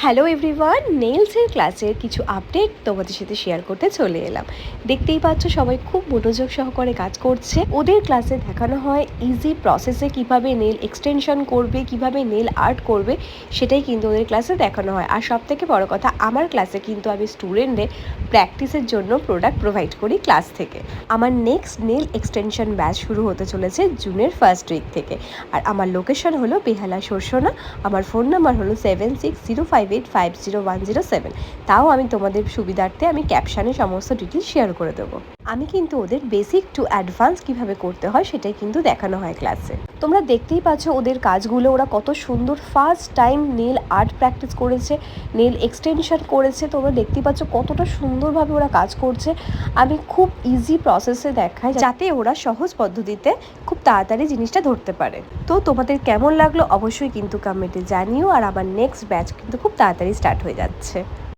Hello everyone, নেলসের ক্লাসের কিছু update তোমাদের সাথে শেয়ার করতে চলে এলাম। দেখতেই পাচ্ছ সবাই খুব মনোযোগ সহকারে কাজ করছে। ওদের ক্লাসে দেখানো হয় ইজি প্রসেসে কিভাবে নেল এক্সটেনশন করবে, কিভাবে নেল আর্ট করবে, সেটাই কিন্তু ওদের ক্লাসে দেখানো হয়। আর সব থেকে বড় কথা, আমার ক্লাসে কিন্তু আমি স্টুডেন্টদের প্র্যাকটিসের জন্য প্রোডাক্ট প্রোভাইড করি ক্লাস থেকে। আমার নেক্সট নেল এক্সটেনশন ব্যাচ শুরু হতে চলেছে জুনের ফার্স্ট উইক থেকে। আর আমার লোকেশন হলো বেহালা সরসোনা। আমার ফোন নাম্বার হলো 7605850107। তাও আমি তোমাদের সুবিধার্থে আমি ক্যাপশানে সমস্ত ডিটেলস শেয়ার করে দেবো। আমি কিন্তু ওদের বেসিক টু অ্যাডভান্স কিভাবে করতে হয় সেটাই কিন্তু দেখানো হয় ক্লাসে। তোমরা দেখতেই পাচ্ছ ওদের কাজগুলো, ওরা কত সুন্দর first time nail art practice করেছে, নেল এক্সটেনশন করেছে। তোমরা দেখতেই পাচ্ছ কতটা সুন্দরভাবে ওরা কাজ করছে। আমি খুব ইজি প্রসেসে দেখাই যাতে ওরা সহজ পদ্ধতিতে খুব তাড়াতাড়ি জিনিসটা ধরতে পারে। তো তোমাদের কেমন লাগলো অবশ্যই কিন্তু কমেন্টে জানিও। আর আমার নেক্সট ব্যাচ কিন্তু খুব তাড়াতাড়ি স্টার্ট হয়ে যাচ্ছে।